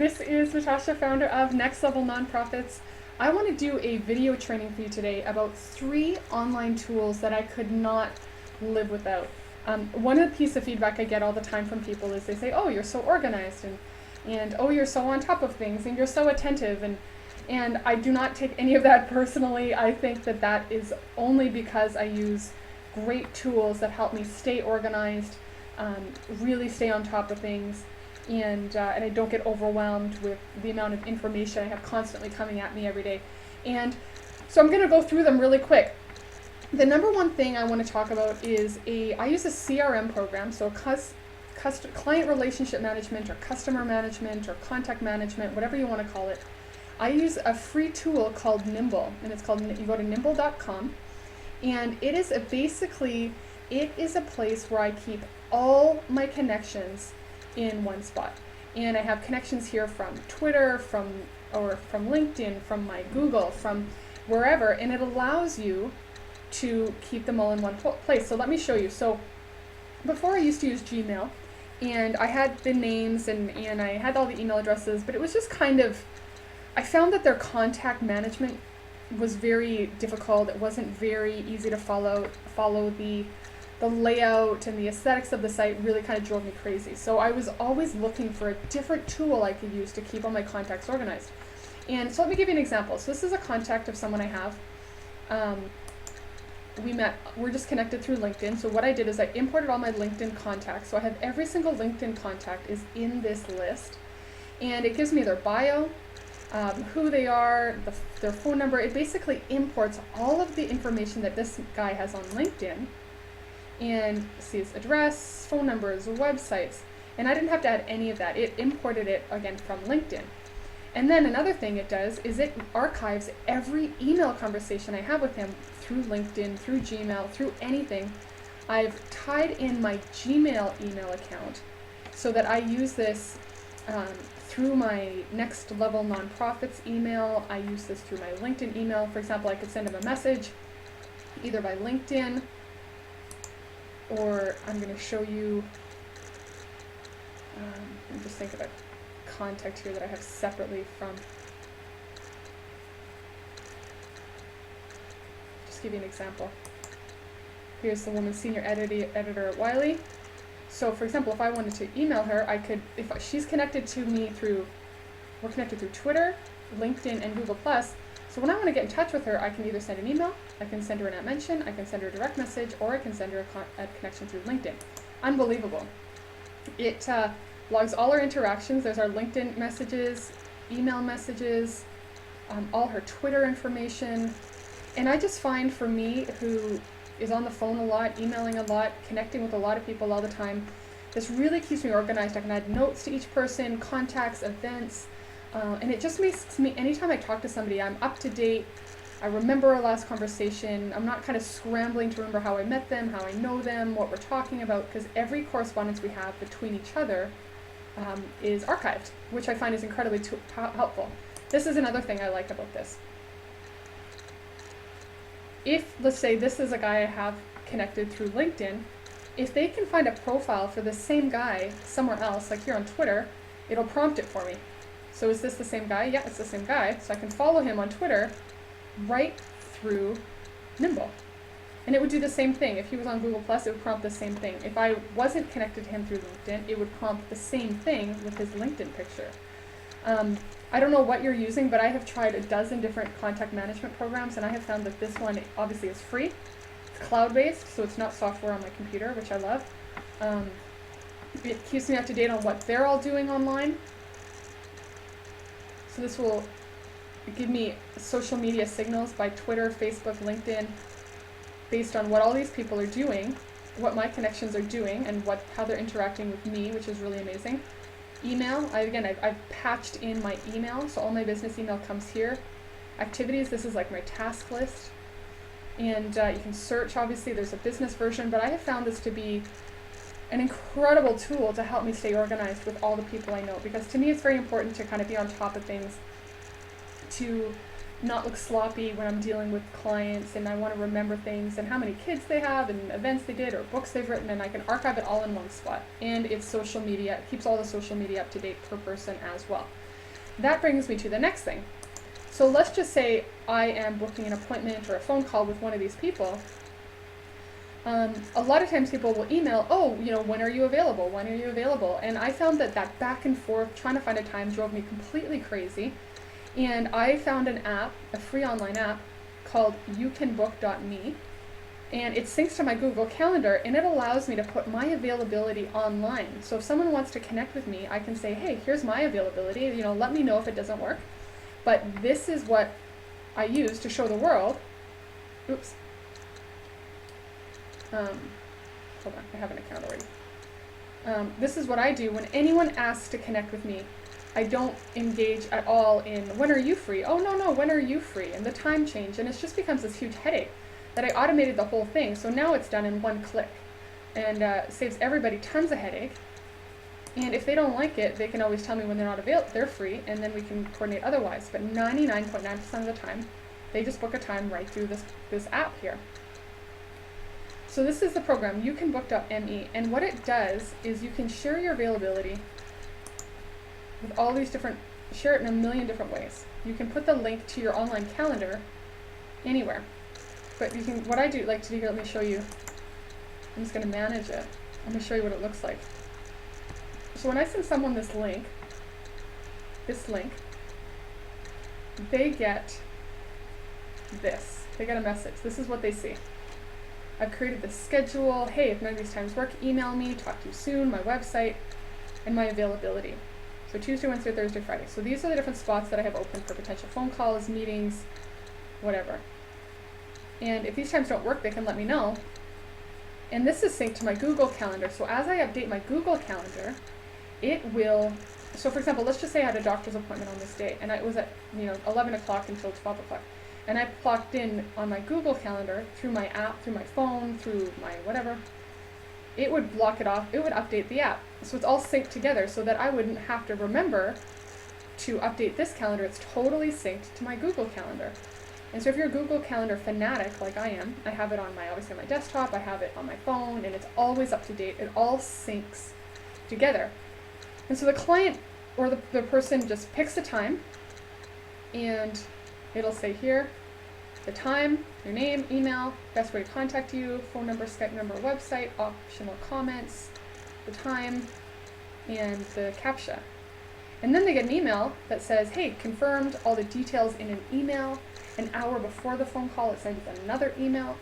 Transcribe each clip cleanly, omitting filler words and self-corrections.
This is Natasha, founder of Next Level Nonprofits. I want to do a video training for you today about 3 online tools that I could not live without. One of the pieces of feedback I get all the time from people is they say, oh, you're so organized, and oh, you're so on top of things, and you're so attentive, and I do not take any of that personally. I think that that is only because I use great tools that help me stay organized, really stay on top of things, and I don't get overwhelmed with the amount of information I have constantly coming at me every day. And so I'm going to go through them really quick. The number one thing I want to talk about is I use a CRM program, so client relationship management or customer management or contact management, whatever you want to call it. I use a free tool called Nimble, and it's called, you go to nimble.com, and it is a place where I keep all my connections in one spot. And I have connections here from Twitter, from LinkedIn, from my Google, from wherever, and it allows you to keep them all in one place. So let me show you. So before I used to use Gmail, and I had the names and I had all the email addresses, but it was just kind of, I found that their contact management was very difficult. It wasn't very easy to follow the layout and the aesthetics of the site really kind of drove me crazy. So I was always looking for a different tool I could use to keep all my contacts organized. And so let me give you an example. So this is a contact of someone I have. We're just connected through LinkedIn. So what I did is I imported all my LinkedIn contacts. So I have every single LinkedIn contact is in this list. And it gives me their bio, who they are, their phone number. It basically imports all of the information that this guy has on LinkedIn, and see his address, phone numbers, websites, and I didn't have to add any of that. It imported it again from LinkedIn. And then another thing it does is it archives every email conversation I have with him through LinkedIn, through Gmail, through anything. I've tied in my Gmail email account so that I use this through my Next Level Nonprofits email. I use this through my LinkedIn email. For example, I could send him a message either by LinkedIn, or I'm going to show you, let me just think of a contact here that I have separately from, just give you an example. Here's the woman senior editor at Wiley. So for example, if I wanted to email her, I could, if she's connected to me we're connected through Twitter, LinkedIn, and Google+. So when I want to get in touch with her, I can either send an email, I can send her an @mention, I can send her a direct message, or I can send her a connection through LinkedIn. Unbelievable. It logs all our interactions. There's our LinkedIn messages, email messages, all her Twitter information. And I just find, for me, who is on the phone a lot, emailing a lot, connecting with a lot of people all the time, this really keeps me organized. I can add notes to each person, contacts, events, and it just makes me, anytime I talk to somebody, I'm up to date. I remember our last conversation. I'm not kind of scrambling to remember how I met them, how I know them, what we're talking about, because every correspondence we have between each other is archived, which I find is incredibly helpful. This is another thing I like about this. If, let's say, this is a guy I have connected through LinkedIn, if they can find a profile for the same guy somewhere else, like here on Twitter, it'll prompt it for me. So is this the same guy? Yeah, it's the same guy. So I can follow him on Twitter right through Nimble. And it would do the same thing. If he was on Google+, it would prompt the same thing. If I wasn't connected to him through LinkedIn, it would prompt the same thing with his LinkedIn picture. I don't know what you're using, but I have tried a dozen different contact management programs, and I have found that this one obviously is free. It's cloud-based, so it's not software on my computer, which I love. It keeps me up to date on what they're all doing online. So this will give me social media signals by Twitter, Facebook, LinkedIn, based on what all these people are doing, what my connections are doing, and how they're interacting with me, which is really amazing. Email, I've patched in my email, so all my business email comes here. Activities, this is like my task list. And you can search, obviously, there's a business version, but I have found this to be an incredible tool to help me stay organized with all the people I know, because to me it's very important to kind of be on top of things, to not look sloppy when I'm dealing with clients, and I want to remember things and how many kids they have and events they did or books they've written, and I can archive it all in one spot. And it's social media. It keeps all the social media up to date per person as well. That brings me to the next thing. So let's just say I am booking an appointment or a phone call with one of these people. A lot of times people will email, oh, when are you available? When are you available? And I found that back and forth, trying to find a time, drove me completely crazy. And I found an app, a free online app, called youcanbook.me. And it syncs to my Google Calendar, and it allows me to put my availability online. So if someone wants to connect with me, I can say, hey, here's my availability. Let me know if it doesn't work. But this is what I use to show the world. Oops. Hold on, I have an account already. This is what I do when anyone asks to connect with me. I don't engage at all in, when are you free? Oh, no, when are you free? And the time change, and it just becomes this huge headache that I automated the whole thing. So now it's done in one click, and saves everybody tons of headache. And if they don't like it, they can always tell me when they're not available, they're free, and then we can coordinate otherwise. But 99.9% of the time, they just book a time right through this app here. So this is the program, youcanbook.me, and what it does is you can share your availability with all these share it in a million different ways. You can put the link to your online calendar anywhere. But what I like to do here, let me show you. I'm just going to manage it. I'm going to show you what it looks like. So when I send someone this link, they get this. They get a message. This is what they see. I've created this schedule. Hey, if none of these times work, email me, talk to you soon, my website, and my availability. So Tuesday, Wednesday, Thursday, Friday. So these are the different spots that I have open for potential phone calls, meetings, whatever. And if these times don't work, they can let me know. And this is synced to my Google Calendar. So as I update my Google Calendar, it will, so for example, let's just say I had a doctor's appointment on this day, and it was at 11 o'clock until 12 o'clock. And I clocked in on my Google Calendar through my app, through my phone, through my whatever. It would block it off. It would update the app. So it's all synced together so that I wouldn't have to remember to update this calendar. It's totally synced to my Google Calendar. And so if you're a Google Calendar fanatic like I am, I have it on obviously on my desktop, I have it on my phone, and it's always up to date. It all syncs together. And so the client or the person just picks a time, and it'll say here, the time, your name, email, best way to contact you, phone number, Skype number, website, optional comments, the time, and the CAPTCHA. And then they get an email that says, hey, confirmed, all the details in an email. An hour before the phone call, it sends another email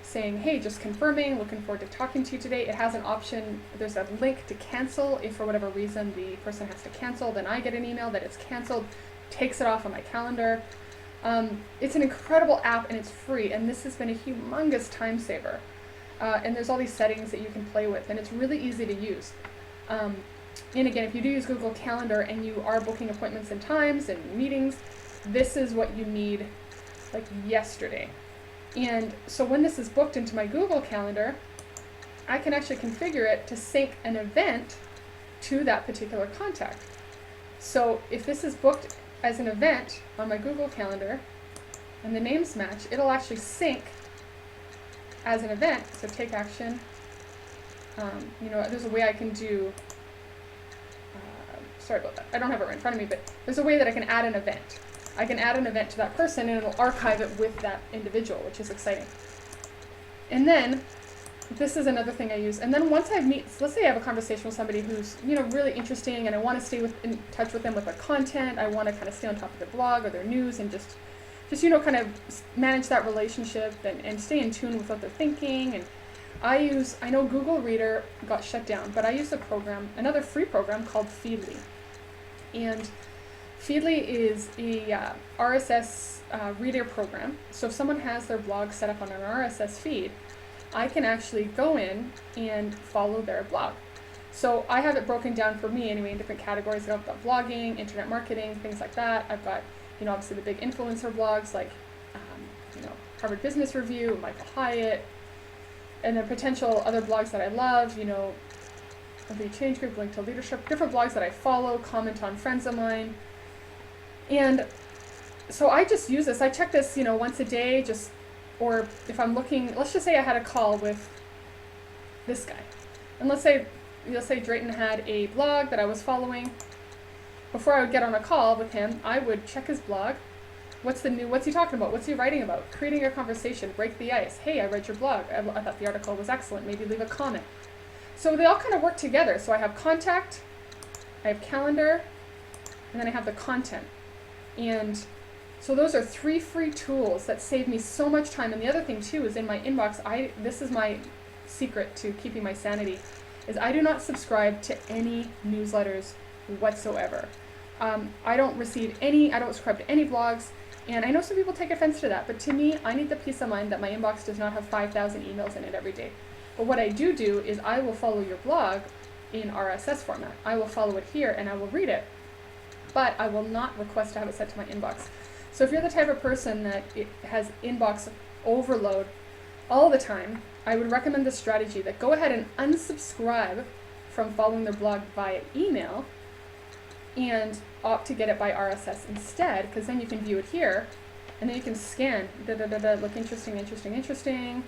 saying, hey, just confirming, looking forward to talking to you today. It has an option, there's a link to cancel. If for whatever reason the person has to cancel, then I get an email that it's canceled, takes it off on my calendar. It's an incredible app, and it's free, and this has been a humongous time saver. And there's all these settings that you can play with, and it's really easy to use. And again, if you do use Google Calendar and you are booking appointments and times and meetings, this is what you need like yesterday. And so when this is booked into my Google Calendar, I can actually configure it to sync an event to that particular contact. So if this is booked as an event on my Google Calendar and the names match, it'll actually sync as an event. So take action. There's a way I can do, sorry about that, I don't have it right in front of me, but there's a way that I can add an event. I can add an event to that person, and it'll archive it with that individual, which is exciting. And then, this is another thing I use. And then once let's say I have a conversation with somebody who's really interesting, and I want to stay in touch with them with their content. I want to kind of stay on top of their blog or their news, and just kind of manage that relationship and stay in tune with what they're thinking. And I know Google Reader got shut down, but I use another free program called Feedly. And Feedly is a RSS reader program. So if someone has their blog set up on an RSS feed, I can actually go in and follow their blog. So I have it broken down for me anyway in different categories. I've got blogging, internet marketing, things like that. I've got, obviously the big influencer blogs like, Harvard Business Review, Michael Hyatt, and then potential other blogs that I love, the Change Group, Link to Leadership, different blogs that I follow, comment on friends of mine. And so I just use this. I check this, once a day, or if I'm looking, let's just say I had a call with this guy. And let's say Drayton had a blog that I was following. before I would get on a call with him, I would check his blog. What's he talking about? What's he writing about? Creating a conversation, break the ice. Hey, I read your blog. I thought the article was excellent. Maybe leave a comment. So they all kind of work together. So I have contact, I have calendar, and then I have the content. And so those are 3 free tools that save me so much time. And the other thing too is in my inbox, this is my secret to keeping my sanity, is I do not subscribe to any newsletters whatsoever. I don't subscribe to any blogs. And I know some people take offense to that, but to me, I need the peace of mind that my inbox does not have 5,000 emails in it every day. But what I do is I will follow your blog in RSS format. I will follow it here and I will read it, but I will not request to have it sent to my inbox. So if you're the type of person that it has inbox overload all the time, I would recommend this strategy that go ahead and unsubscribe from following their blog via email and opt to get it by RSS instead, because then you can view it here, and then you can scan, look interesting.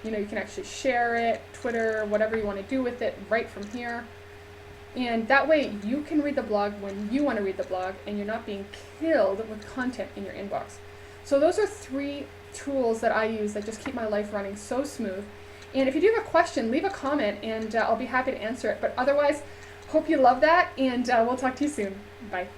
You know, you can actually share it, Twitter, whatever you want to do with it, right from here. And that way you can read the blog when you want to read the blog, and you're not being killed with content in your inbox. So those are 3 tools that I use that just keep my life running so smooth. And if you do have a question, leave a comment, and I'll be happy to answer it. But otherwise, hope you love that, and we'll talk to you soon. Bye.